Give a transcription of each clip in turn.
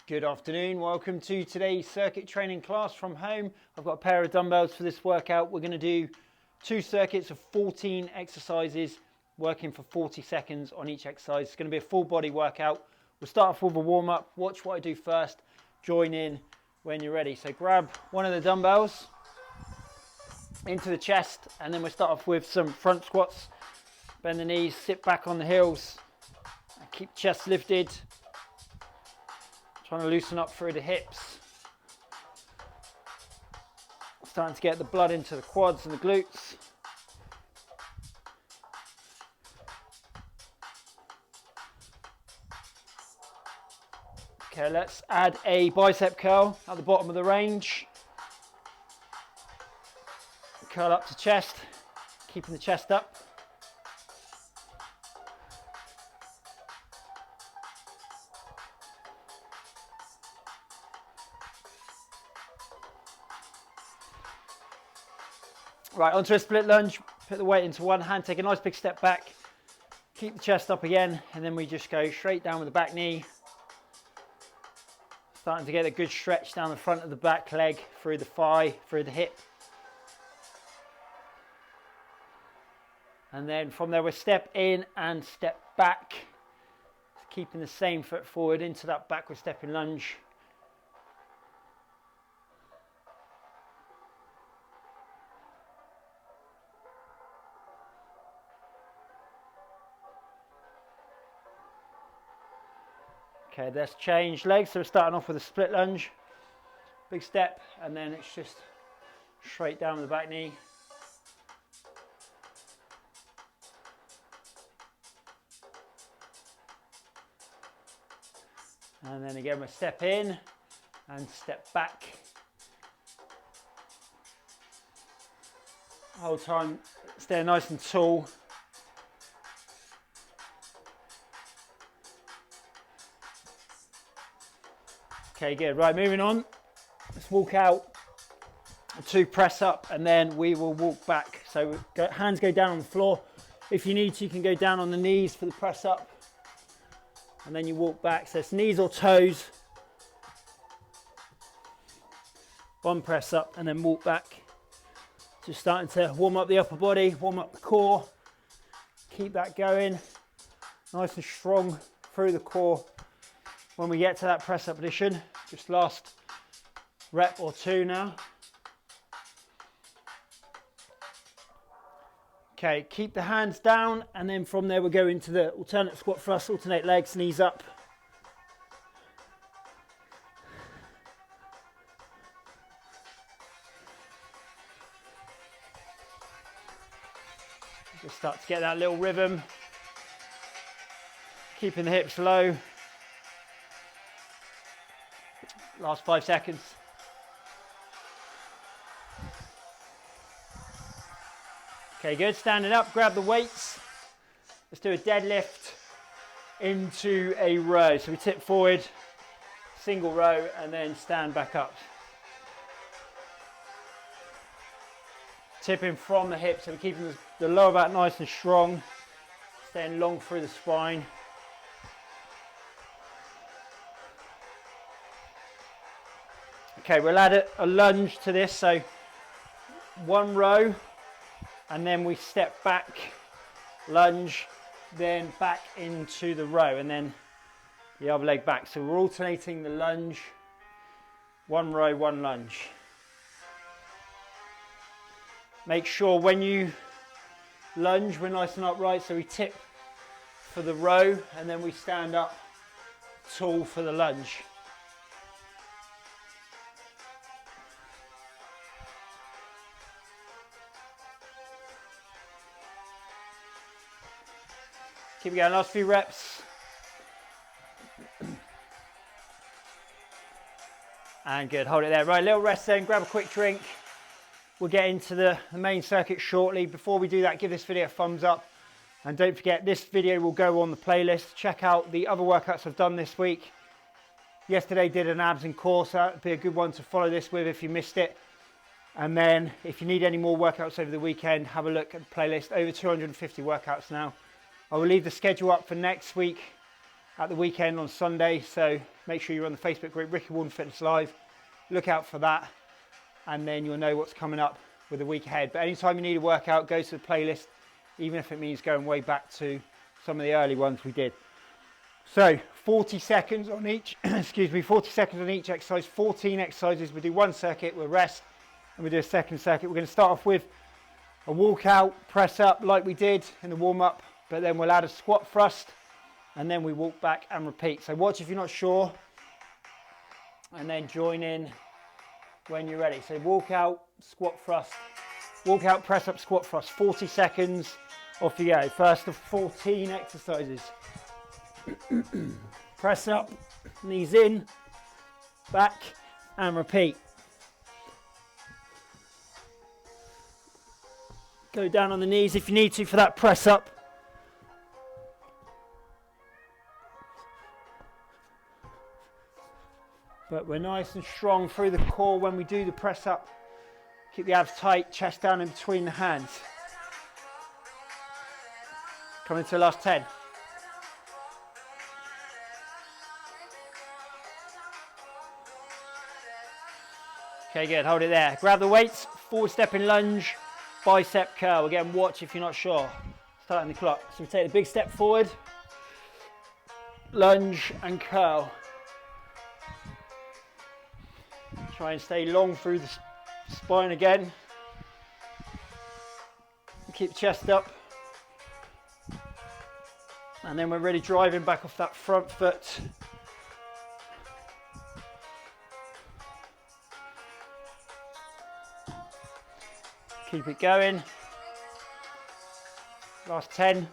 Good afternoon, welcome to today's circuit training class from home. I've got a pair of dumbbells for this workout. We're going to do 2 circuits of 14 exercises, working for 40 seconds on each exercise. It's going to be a full body workout. We'll start off with a warm up, watch what I do first, join in when you're ready. So grab one of the dumbbells into the chest, and then we'll start off with some front squats. Bend the knees, sit back on the heels, and keep the chest lifted. Trying to loosen up through the hips. Starting to get the blood into the quads and the glutes. Okay, let's add a bicep curl at the bottom of the range. Curl up to chest, keeping the chest up. Right, onto a split lunge, put the weight into one hand, take a nice big step back, keep the chest up again, and then we just go straight down with the back knee. Starting to get a good stretch down the front of the back leg, through the thigh, through the hip. And then from there we'll step in and step back, keeping the same foot forward into that backward stepping lunge. Okay, let's change legs. So we're starting off with a split lunge, big step, and then it's just straight down with the back knee. And then again, we'll step in and step back. Whole time, stay nice and tall. Okay, good. Right, moving on. Let's walk out to press up, and then we will walk back. So hands go down on the floor. If you need to, you can go down on the knees for the press up, and then you walk back. So it's knees or toes. One press up and then walk back. Just starting to warm up the upper body, warm up the core. Keep that going. Nice and strong through the core. When we get to that press up position, just last rep or two now. Okay, keep the hands down, and then from there we'll go into the alternate squat thrust, alternate legs, knees up. Just start to get that little rhythm, keeping the hips low. Last 5 seconds. Okay, good. Standing up, grab the weights. Let's do a deadlift into a row. So we tip forward, single row, and then stand back up. Tipping from the hips, so we're keeping the lower back nice and strong, staying long through the spine. Okay, we'll add a lunge to this, so one row, and then we step back, lunge, then back into the row, and then the other leg back. So we're alternating the lunge, one row, one lunge. Make sure when you lunge, we're nice and upright, so we tip for the row, and then we stand up tall for the lunge. Keep going, last few reps. And good, hold it there. Right, little rest then, grab a quick drink. We'll get into the main circuit shortly. Before we do that, give this video a thumbs up. And don't forget, this video will go on the playlist. Check out the other workouts I've done this week. Yesterday did an abs and core, so that'd be a good one to follow this with if you missed it. And then if you need any more workouts over the weekend, have a look at the playlist. Over 250 workouts now. I will leave the schedule up for next week at the weekend on Sunday, so make sure you're on the Facebook group, Ricky Warden Fitness Live. Look out for that, and then you'll know what's coming up with the week ahead. But anytime you need a workout, go to the playlist, even if it means going way back to some of the early ones we did. So 40 seconds on each, 40 seconds on each exercise, 14 exercises. We do one circuit, we'll rest, and we do a second circuit. We're going to start off with a walkout, press up like we did in the warm up, but then we'll add a squat thrust, and then we walk back and repeat. So watch if you're not sure, and then join in when you're ready. So walkout, squat thrust, walkout, press up, squat thrust, 40 seconds, off you go. First of 14 exercises. Press up, knees in, back, and repeat. Go down on the knees if you need to for that press up. But we're nice and strong through the core when we do the press up. Keep the abs tight, chest down in between the hands. Coming to the last 10. Okay, good, hold it there. Grab the weights, forward stepping lunge, bicep curl. Again, watch if you're not sure. Starting the clock. So we take the big step forward, lunge and curl. Try and stay long through the spine again. Keep the chest up. And then we're really driving back off that front foot. Keep it going. Last 10.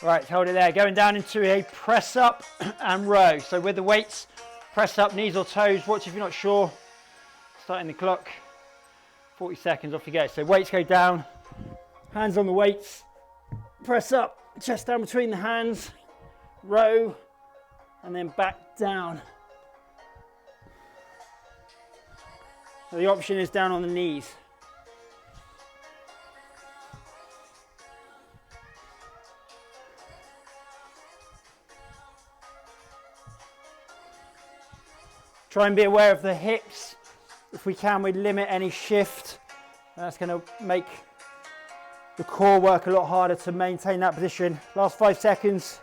Right, hold it there. Going down into a press up and row. So with the weights, press up, knees or toes. Watch if you're not sure. Starting the clock. 40 seconds, off you go. So weights go down, hands on the weights, press up, chest down between the hands, row, and then back down. So the option is down on the knees. Try and be aware of the hips. If we can, we limit any shift. That's going to make the core work a lot harder to maintain that position. Last 5 seconds.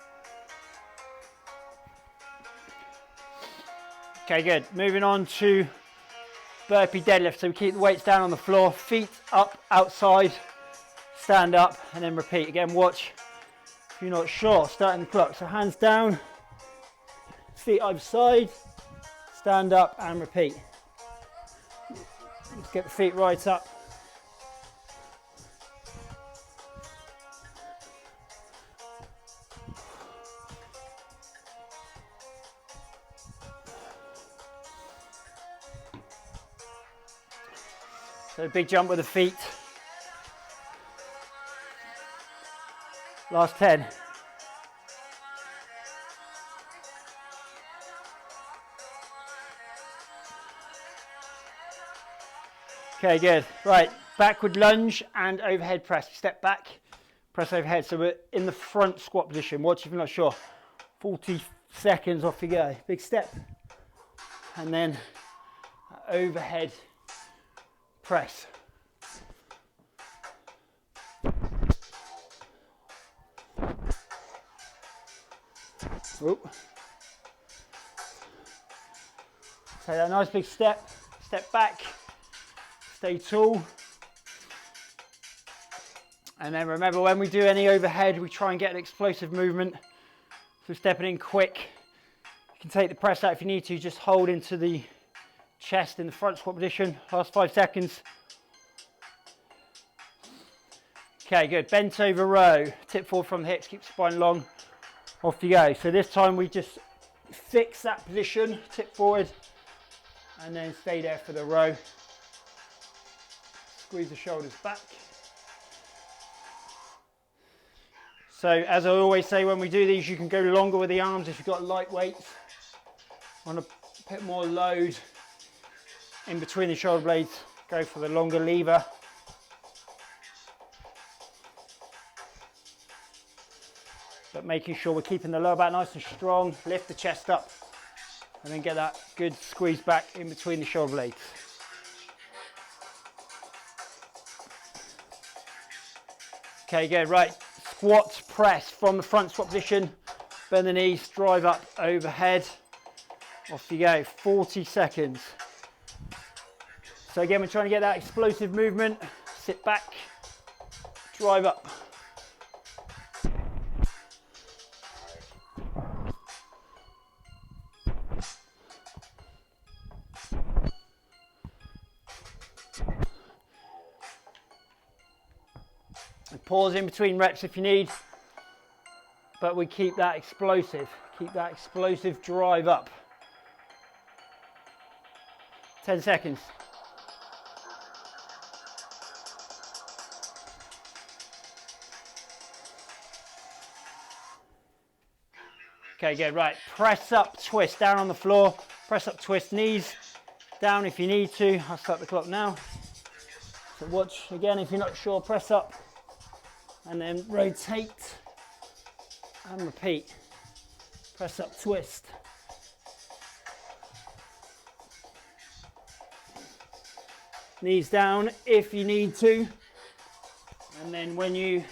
Okay, good. Moving on to burpee deadlift. So we keep the weights down on the floor, feet up outside, stand up, and then repeat. Again, watch if you're not sure. Starting the clock. So hands down, feet either side, stand up, and repeat. Let's get the feet right up. So a big jump with the feet. Last 10. Okay, good. Right, backward lunge and overhead press. Step back, press overhead. So we're in the front squat position. Watch if you're not sure. 40 seconds, off you go. Big step. And then overhead press. Oop. So that nice big step back. Stay tall. And then remember, when we do any overhead, we try and get an explosive movement. So stepping in quick. You can take the press out if you need to. Just hold into the chest in the front squat position. Last 5 seconds. Okay, good. Bent over row. Tip forward from the hips. Keep the spine long. Off you go. So this time we just fix that position. Tip forward. And then stay there for the row. Squeeze the shoulders back. So as I always say, when we do these, you can go longer with the arms if you've got light weights. Want to put more load in between the shoulder blades, go for the longer lever. but making sure we're keeping the lower back nice and strong. Lift the chest up and then get that good squeeze back in between the shoulder blades. Okay, good, right. Squat press from the front squat position. Bend the knees, drive up overhead. Off you go, 40 seconds. So again, we're trying to get that explosive movement. Sit back, drive up. And pause in between reps if you need, but we keep that explosive drive up. 10 seconds. Okay, good, right. Press up, twist, down on the floor. Press up, twist, knees down if you need to. I'll start the clock now. So watch, again, if you're not sure, press up and then rotate and repeat. Press up, twist. Knees down if you need to. And then when you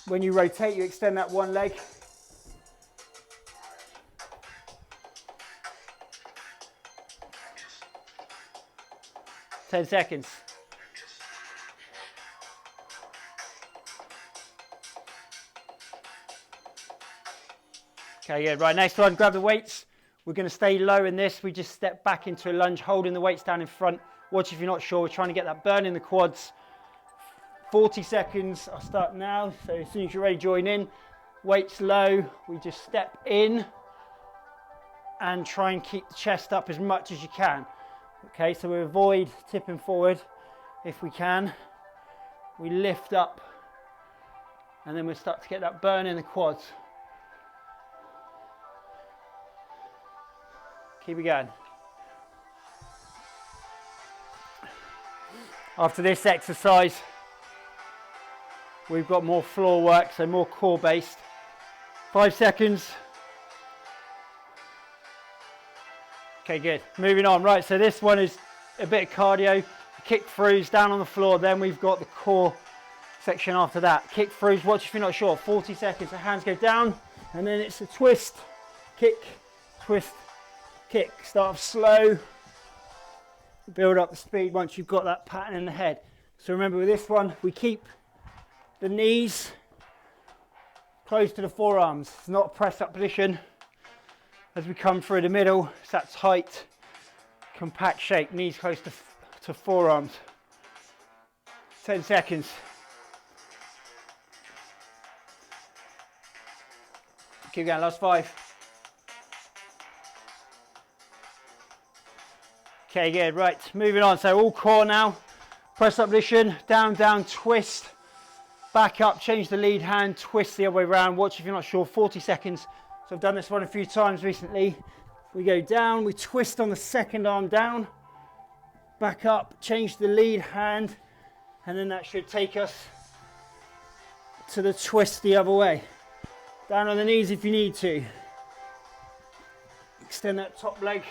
rotate, you extend that one leg. Ten seconds. Okay, good. Right, next one, grab the weights. We're going to stay low in this. We just step back into a lunge, holding the weights down in front. Watch if you're not sure. We're trying to get that burn in the quads. 40 seconds. I'll start now. So as soon as you're ready, join in. Weights low. We just step in and try and keep the chest up as much as you can. Okay, so we avoid tipping forward if we can. We lift up and then we start to get that burn in the quads. Keep it going. After this exercise, we've got more floor work, so more core based. 5 seconds. Okay, good. Moving on. Right, so this one is a bit of cardio. Kick throughs down on the floor. Then we've got the core section after that. Kick throughs. Watch if you're not sure. 40 seconds. The hands go down, and then it's a twist, kick, twist, kick. Start off slow. Build up the speed once you've got that pattern in the head. So remember with this one, we keep the knees close to the forearms. It's not a press up position. As we come through the middle, it's that tight, compact shape, knees close to forearms. 10 seconds. Keep going, last 5. Okay, good, right, moving on. So all core now. Press up position, down, down, twist. Back up, change the lead hand, twist the other way around. Watch if you're not sure, 40 seconds. So I've done this one a few times recently. We go down, we twist on the second arm down. Back up, change the lead hand, and then that should take us to the twist the other way. Down on the knees if you need to. Extend that top leg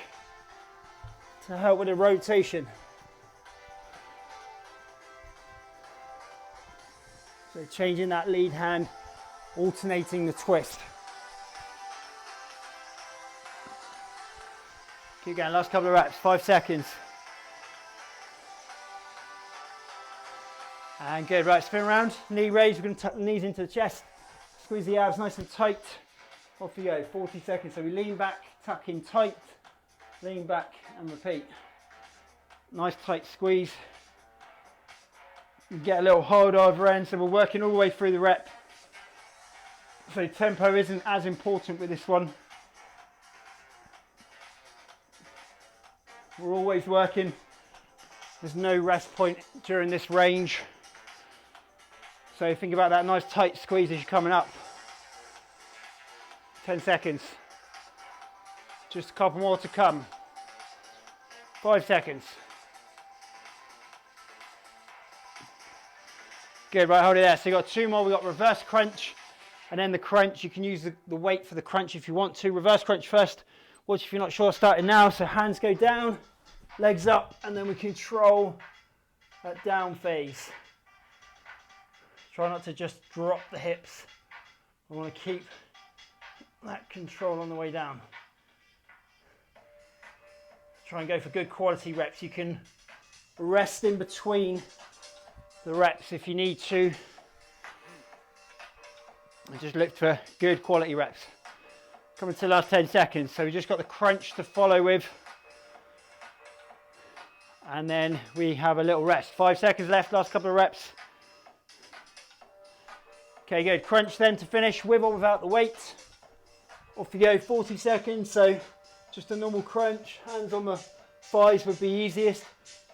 to help with the rotation. So changing that lead hand, alternating the twist. Keep going, last couple of reps, 5 seconds. And good, right, spin around, knee raise, we're going to tuck the knees into the chest, squeeze the abs nice and tight. Off you go, 40 seconds. So we lean back, tuck in tight, lean back and repeat. Nice tight squeeze. You get a little hold over end, so we're working all the way through the rep. So tempo isn't as important with this one. We're always working. There's no rest point during this range. So think about that nice tight squeeze as you're coming up. 10 seconds. Just a couple more to come. 5 seconds. Good, right, hold it there. So you've got 2 more. We've got reverse crunch And then the crunch, you can use the weight for the crunch if you want to. Reverse crunch first. Watch if you're not sure, starting now. So hands go down, legs up, and then we control that down phase. Try not to just drop the hips. We want to keep that control on the way down. Try and go for good quality reps. You can rest in between the reps if you need to. And just look for good quality reps. Coming to the last 10 seconds. So we just got the crunch to follow with. And then we have a little rest. 5 seconds left, last couple of reps. Okay, good. Crunch then to finish, with or without the weight. Off you go, 40 seconds. So just a normal crunch. Hands on the thighs would be easiest.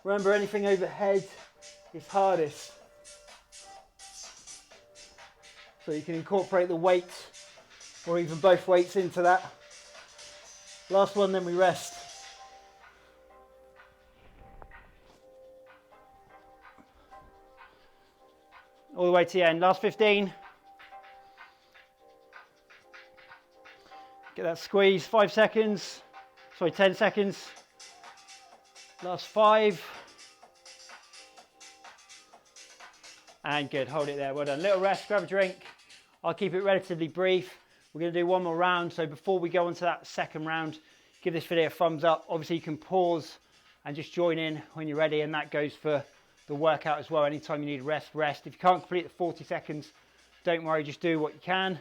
Remember, anything overhead is hardest. So you can incorporate the weight or even both weights into that. Last one, then we rest. All the way to the end. Last 15. Get that squeeze. 5 seconds. Sorry, 10 seconds. Last 5. And good. Hold it there. Well done. Little rest. Grab a drink. I'll keep it relatively brief. We're going to do one more round. So before we go on to that second round, give this video a thumbs up. Obviously, you can pause and just join in when you're ready. And that goes for the workout as well. Anytime you need rest, rest. If you can't complete the 40 seconds, don't worry. Just do what you can.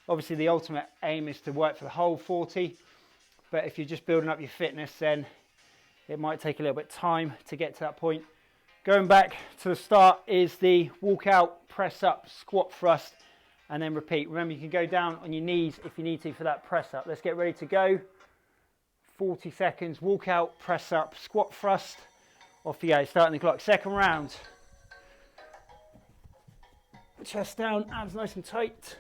Obviously, the ultimate aim is to work for the whole 40. But if you're just building up your fitness, then it might take a little bit of time to get to that point. Going back to the start is the walk out, press up, squat thrust, and then repeat. Remember, you can go down on your knees if you need to for that press up. Let's get ready to go. 40 seconds, walk out, press up, squat thrust. Off you go, starting the clock. Second round. Chest down, abs nice and tight.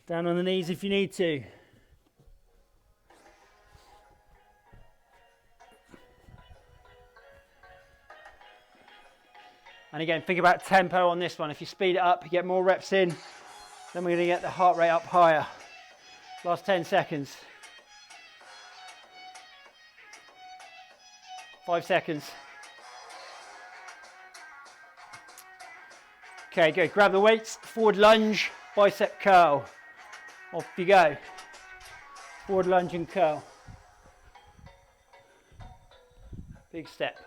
Down on the knees if you need to. And again, think about tempo on this one. If you speed it up, you get more reps in, then we're going to get the heart rate up higher. Last 10 seconds. 5 seconds. Okay, good. Grab the weights, forward lunge, bicep curl. Off you go. Forward lunge and curl. Big step.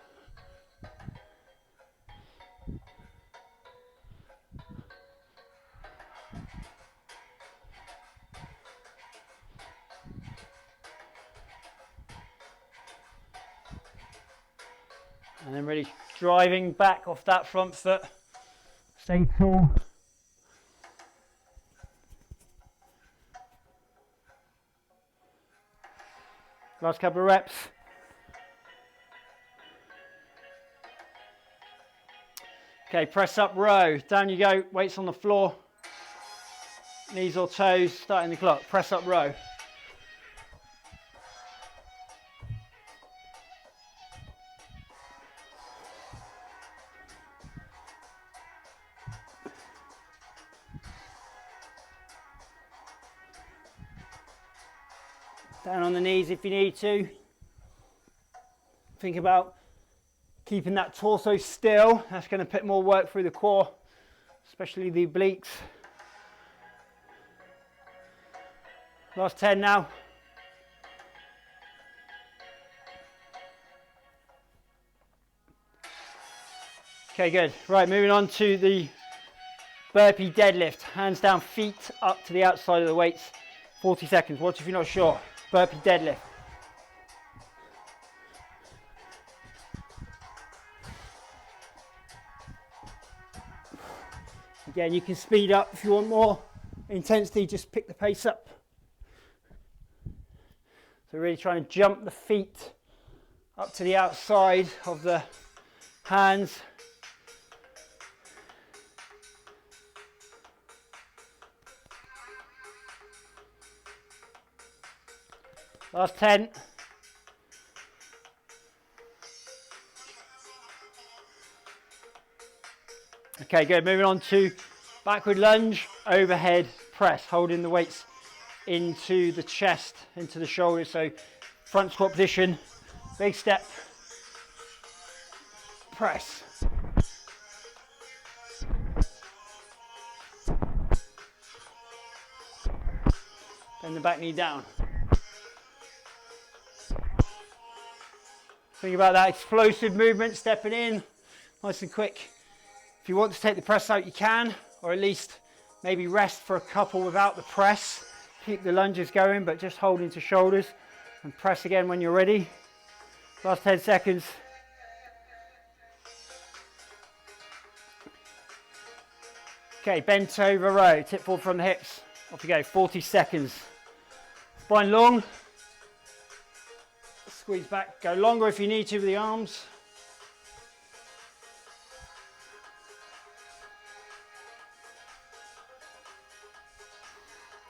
And then really driving back off that front foot. Stay tall. Last couple of reps. Okay, press up row. Down you go, weights on the floor. Knees or toes, starting the clock. Press up row. Down on the knees if you need to. Think about keeping that torso still. That's going to put more work through the core, especially the obliques. Last 10 now. Okay, good. Right, moving on to the burpee deadlift. Hands down, feet up to the outside of the weights. 40 seconds. Watch if you're not sure. Burpee deadlift. Again, you can speed up if you want more intensity, just pick the pace up. So really trying to jump the feet up to the outside of the hands. Last 10. Okay, good. Moving on to backward lunge, overhead press, holding the weights into the chest, into the shoulders. So front squat position, big step, press. Bend the back knee down. Think about that explosive movement, stepping in, nice and quick. If you want to take the press out, you can, or at least maybe rest for a couple without the press. Keep the lunges going, but just hold into shoulders and press again when you're ready. Last 10 seconds. Okay, bent over row, tip forward from the hips. Off you go, 40 seconds. Spine long. Squeeze back, go longer if you need to with the arms.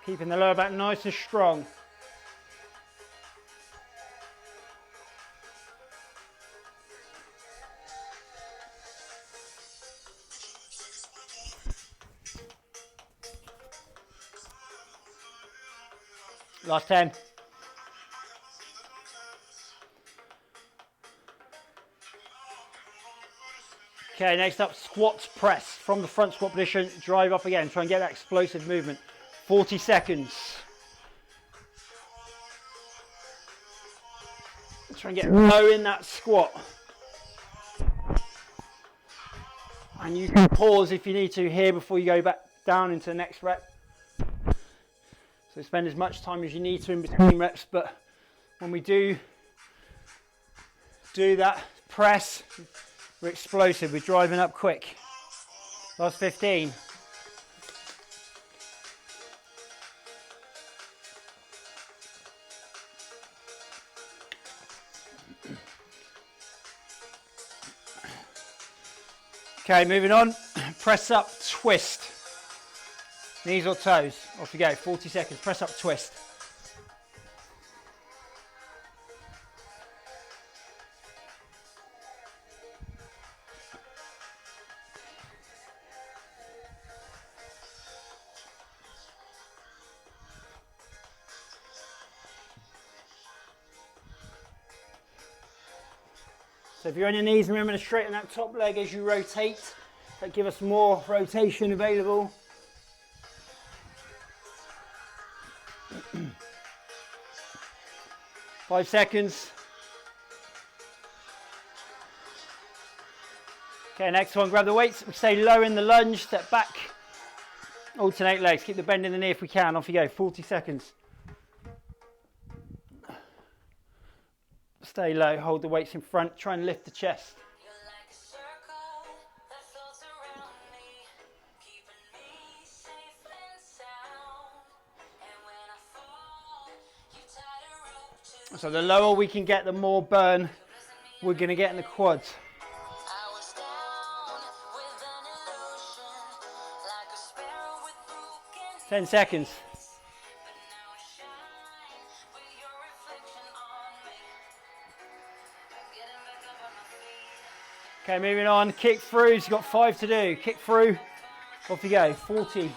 Keeping the lower back nice and strong. Last 10. Okay, next up, squat press. From the front squat position, drive up again. Try and get that explosive movement. 40 seconds. Try and get low in that squat. And you can pause if you need to here before you go back down into the next rep. So spend as much time as you need to in between reps, but when we do that press, we're explosive, we're driving up quick. Last 15. Okay, moving on. Press up, twist. Knees or toes. Off you go, 40 seconds. Press up, twist. So if you're on your knees, remember to straighten that top leg as you rotate. That give us more rotation available. Five seconds. Okay, next one, grab the weights. We stay low in the lunge, step back. Alternate legs, keep the bend in the knee if we can. Off you go, 40 seconds. Stay low, hold the weights in front, try and lift the chest. So the lower we can get, the more burn we're going to get in the quads. Ten seconds. Okay, moving on, kick throughs, you've got 5 to do. Kick through, off you go, 40.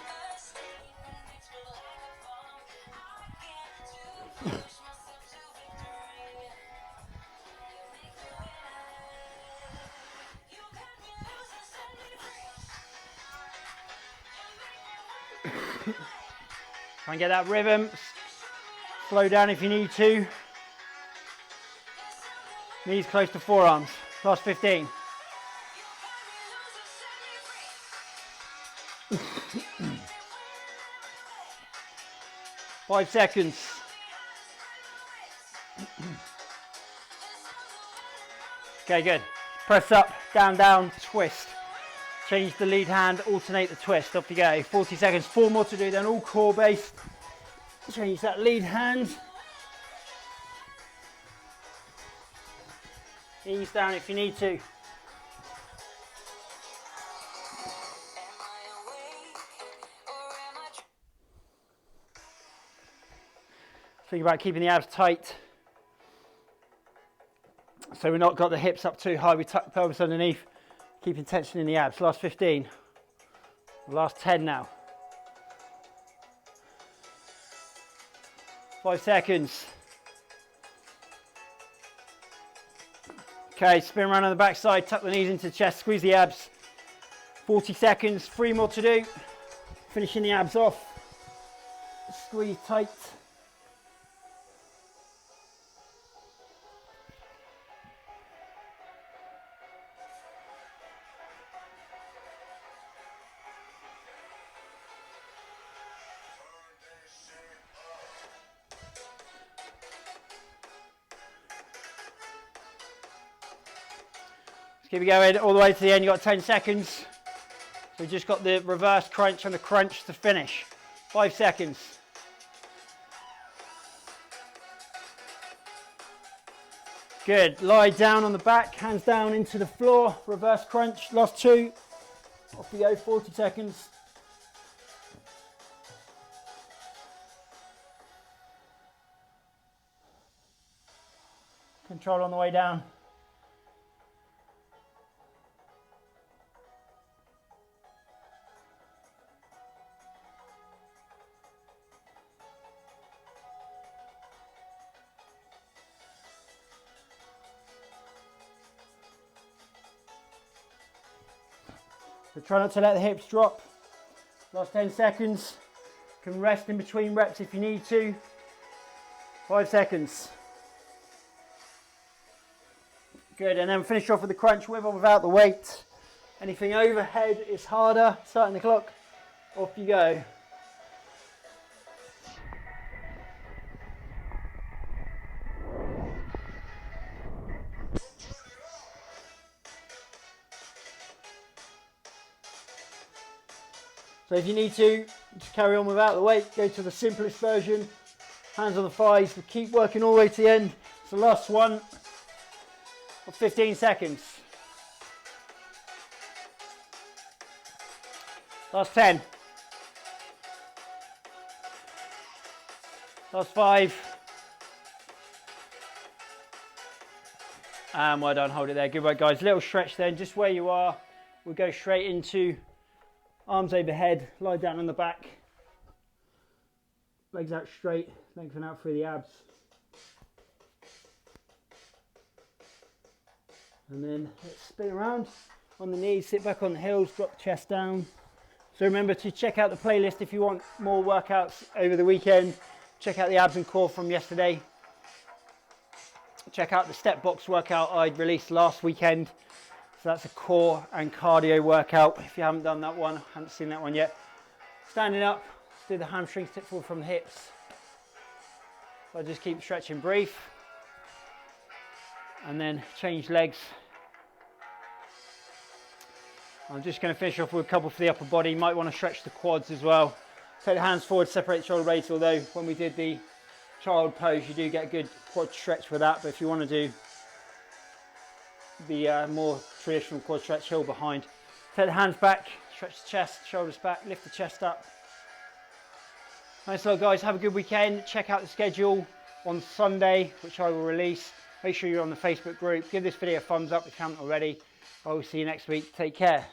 Try and get that rhythm. Slow down if you need to. Knees close to forearms. Last 15. Five seconds. Okay, good. Press up, down, down, twist. Change the lead hand, alternate the twist. Off you go. 40 seconds. 4 more to do then, all core based. Change that lead hand. Ease down if you need to. Think about keeping the abs tight. So we've not got the hips up too high. We tuck the pelvis underneath, keeping tension in the abs. Last 15. Last 10 now. 5 seconds. Okay, spin around on the back side, tuck the knees into the chest, squeeze the abs. 40 seconds, 3 more to do. Finishing the abs off. Squeeze tight. Keep it going all the way to the end. You've got 10 seconds. So we've just got the reverse crunch and the crunch to finish. 5 seconds. Good. Lie down on the back, hands down into the floor. Reverse crunch. Last 2. Off you go. 40 seconds. Control on the way down. So try not to let the hips drop. Last 10 seconds. You can rest in between reps if you need to. 5 seconds. Good, and then finish off with the crunch with or without the weight. Anything overhead is harder. Starting the clock. Off you go. So if you need to, just carry on without the weight, go to the simplest version, hands on the thighs, but keep working all the way to the end. It's the last one of 15 seconds. Last 10. Last 5. And well done, hold it there. Good work, guys. Little stretch then, just where you are. We'll go straight into arms overhead, lie down on the back, legs out straight, lengthen out through the abs. And then let's spin around on the knees, sit back on the heels, drop the chest down. So remember to check out the playlist if you want more workouts over the weekend. Check out the abs and core from yesterday. Check out the step box workout I released last weekend. So that's a core and cardio workout. If you haven't done that one, haven't seen that one yet. Standing up, let's do the hamstring tip forward from the hips. So just keep stretching brief. And then change legs. I'm just going to finish off with a couple for the upper body. You might want to stretch the quads as well. Take the hands forward, separate the shoulder blades, although when we did the child pose, you do get a good quad stretch with that. But if you want to do the more traditional quad stretch, heel behind. Take the hands back, stretch the chest, shoulders back, lift the chest up. Thanks a lot, guys. Have a good weekend. Check out the schedule on Sunday, which I will release. Make sure you're on the Facebook group. Give this video a thumbs up if you haven't already. I will see you next week. Take care.